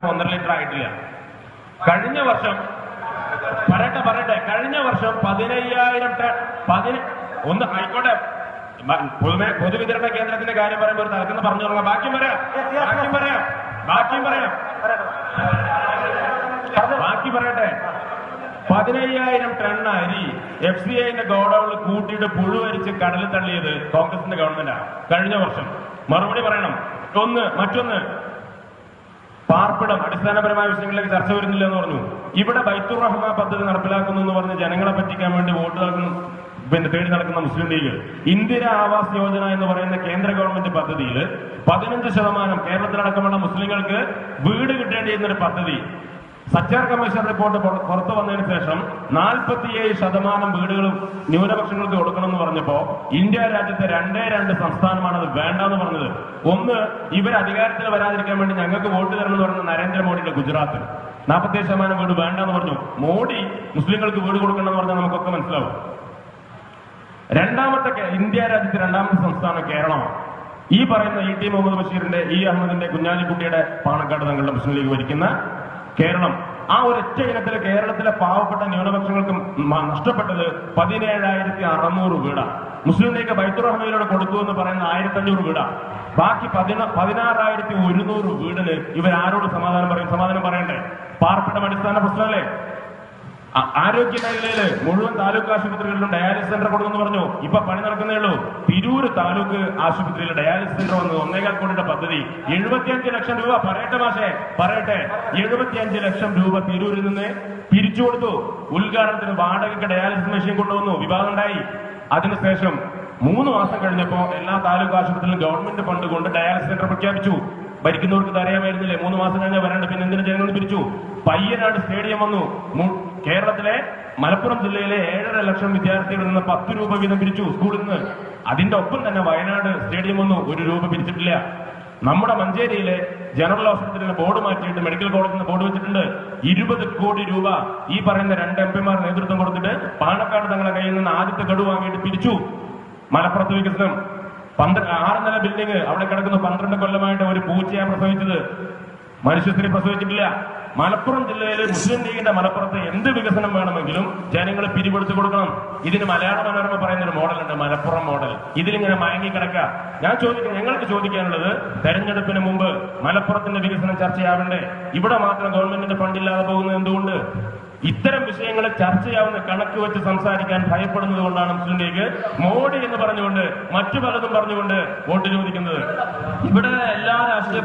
1.5 litre ആയിട്ടില്ല. കഴിഞ്ഞ വർഷം കഴിഞ്ഞ വർഷം 15,000 ടൺ ഒന്ന് ആയിക്കോട്ടെ. പൊതുവിതരണ കേന്ദ്രത്തിന്റെ കാര്യം പറയുമ്പോൾ ഒരു തലക്കെന്ന് പറഞ്ഞു തുടങ്ങാം. ബാക്കിയും പറയാം. 15,000 ടൺ അരി FCIന്റെ ഗോഡൌണിൽ കൂട്ടിയിട്ട് പുഴുവരിച്ച് കടലിൽ തള്ളിയത് കോൺഗ്രസിന്റെ ഗവൺമെന്റാണ് കഴിഞ്ഞ വർഷം. മറുപടി പറയണം. മറ്റൊന്ന് പാർപ്പിടം, അടിസ്ഥാനപരമായ വിഷയങ്ങളിലേക്ക് ചർച്ച വരുന്നില്ല എന്ന് പറഞ്ഞു. ഇവിടെ ബൈത്തുർ റഹ്മാൻ പദ്ധതി നടപ്പിലാക്കുന്നു എന്ന് പറഞ്ഞ് ജനങ്ങളെ പറ്റിക്കാൻ വേണ്ടി വോട്ട് തേടി നടക്കുന്ന മുസ്ലിം ലീഗ് ഇന്ദിര ആവാസ് യോജന എന്ന് പറയുന്ന കേന്ദ്ര ഗവൺമെന്റ് പദ്ധതിയിൽ 15% കേരളത്തിലടക്കമുള്ള മുസ്ലിങ്ങൾക്ക് വീട് കിട്ടേണ്ടിയിരുന്നൊരു പദ്ധതി സച്ചാർ കമ്മീഷൻ റിപ്പോർട്ട് പുറത്തു വന്നതിന് ശേഷം 47% വീടുകളും ന്യൂനപക്ഷങ്ങൾക്ക് കൊടുക്കണമെന്ന് പറഞ്ഞപ്പോ ഇന്ത്യ രാജ്യത്തെ 2 സംസ്ഥാനമാണ് അത് വേണ്ടെന്ന് പറഞ്ഞത്. ഒന്ന്, ഇവർ അധികാരത്തിൽ വരാതിരിക്കാൻ വേണ്ടി ഞങ്ങൾക്ക് വോട്ട് തരണം എന്ന് പറഞ്ഞ നരേന്ദ്രമോദിയുടെ ഗുജറാത്ത് 47% വീട് വേണ്ടെന്ന് പറഞ്ഞു. മോഡി മുസ്ലിങ്ങൾക്ക് വീട് കൊടുക്കണമെന്ന് പറഞ്ഞാൽ നമുക്കൊക്കെ മനസ്സിലാവും. ഇന്ത്യ രാജ്യത്തെ 2ാമത്തെ സംസ്ഥാനം കേരളമാണ്. ഈ പറയുന്ന ET മുഹമ്മദ് ബഷീറിന്റെ, അഹമ്മദിന്റെ, കുഞ്ഞാലിക്കുട്ടിയുടെ, പാണക്കാട് തങ്ങളുടെ മുസ്ലിം ലീഗ് ഭരിക്കുന്ന കേരളം, ആ ഒരൊറ്റ ഇനത്തിൽ കേരളത്തിലെ പാവപ്പെട്ട ന്യൂനപക്ഷങ്ങൾക്ക് നഷ്ടപ്പെട്ടത് 17,600 വീടാണ്. മുസ്ലിം ലീഗ് ബൈത്തുർ റഹ്മാനിലൂടെ കൊടുത്തു എന്ന് പറയുന്ന 1,500 വീടാണ്. ബാക്കി 16,100 വീടിന് ഇവരാരോട് സമാധാനം പറയണ്ടേ? പാർപ്പിടം അടിസ്ഥാന പ്രശ്നമല്ലേ? ആരോഗ്യ മേഖലയില് മുഴുവൻ താലൂക്ക് ആശുപത്രികളിലും ഡയാലിസിസ് സെന്റർ കൊടുക്കുമെന്ന് പറഞ്ഞു. ഇപ്പൊ പണി നടക്കുന്നേ ഉള്ളൂ. തിരൂർ താലൂക്ക് ആശുപത്രിയിൽ ഡയാലിസിസ് സെന്റർ വന്നു. 1.25 കോടിയുടെ പദ്ധതി. 75 ലക്ഷം രൂപ പറയട്ടെ 75 ലക്ഷം രൂപ തിരൂരിൽ നിന്ന് പിരിച്ചു കൊടുത്തു. ഉദ്ഘാടനത്തിന് വാടകയ്ക്ക് ഡയാലിസിസ് മെഷീൻ കൊണ്ടുവന്നു. വിവാദം ഉണ്ടായി. അതിനുശേഷം 3 മാസം കഴിഞ്ഞപ്പോ എല്ലാ താലൂക്ക് ആശുപത്രിയിലും ഗവൺമെന്റ് ഫണ്ട് കൊണ്ട് ഡയാലിസിസ് സെന്റർ പ്രഖ്യാപിച്ചു. ഭരിക്കുന്നവർക്ക് അറിയാമായിരുന്നില്ലേ? 3 മാസം കഴിഞ്ഞാൽ വരണ്ട, പിന്നെ എന്തിനു ജനങ്ങൾ പിരിച്ചു? പയ്യനാട് സ്റ്റേഡിയം വന്നു. കേരളത്തിലെ മലപ്പുറം ജില്ലയിലെ 7.5 ലക്ഷം വിദ്യാർത്ഥികളിൽ നിന്ന് 10 രൂപ വീതം പിരിച്ചു സ്കൂളിൽ നിന്ന്. അതിന്റെ ഒപ്പം തന്നെ വയനാട് സ്റ്റേഡിയം വന്നു. 1 രൂപ പിരിച്ചിട്ടില്ല. നമ്മുടെ മഞ്ചേരിയിലെ ജനറൽ ഹോസ്പിറ്റലിലെ ബോർഡ് മാറ്റിയിട്ട് മെഡിക്കൽ കോളേജിൽ ബോർഡ് വെച്ചിട്ടുണ്ട്. 20 കോടി രൂപ ഈ പറയുന്ന 2 MP-മാർ നേതൃത്വം കൊടുത്തിട്ട് പാണക്കാട് തങ്ങളുടെ കയ്യിൽ നിന്ന് ആദ്യത്തെ ഗഡു വാങ്ങിയിട്ട് പിരിച്ചു. മലപ്പുറത്ത് വികസനം 6 നില ബിൽഡിംഗ് അവിടെ കിടക്കുന്നു. 12 കൊല്ലമായിട്ട് ഒരു പൂച്ചയാണ് പ്രസവിച്ചത്. മനുഷ്യസ്ത്രീ പ്രസവിച്ചിട്ടില്ല. മലപ്പുറം ജില്ലയിലെ മുസ്ലിം ലീഗിന്റെ മലപ്പുറത്ത് എന്ത് വികസനം വേണമെങ്കിലും ജനങ്ങൾ പിരിവെടുത്ത് കൊടുക്കണം. ഇതിന് മലയാള മനോരമ പറയുന്ന ഒരു മോഡലുണ്ട്, മലപ്പുറം മോഡൽ. ഇതിലിങ്ങനെ മയങ്ങിക്കിടക്കുക. ഞങ്ങൾക്ക് ചോദിക്കാനുള്ളത്, തെരഞ്ഞെടുപ്പിന് മുമ്പ് മലപ്പുറത്തിന്റെ വികസനം ചർച്ചയാവണ്ടേ? ഇവിടെ മാത്രം ഗവൺമെന്റിന്റെ ഫണ്ടില്ലാതെ പോകുന്നത് എന്തുകൊണ്ട്? ഇത്തരം വിഷയങ്ങൾ ചർച്ചയാവുന്ന കണക്ക് വെച്ച് സംസാരിക്കാൻ ഭയപ്പെടുന്നത് കൊണ്ടാണ് മുസ്ലിം ലീഗ് മോഡി എന്ന് പറഞ്ഞുകൊണ്ട് മറ്റു പലതും പറഞ്ഞുകൊണ്ട് വോട്ട് ചോദിക്കുന്നത്. ഇവിടെ എല്ലാ രാഷ്ട്രീയ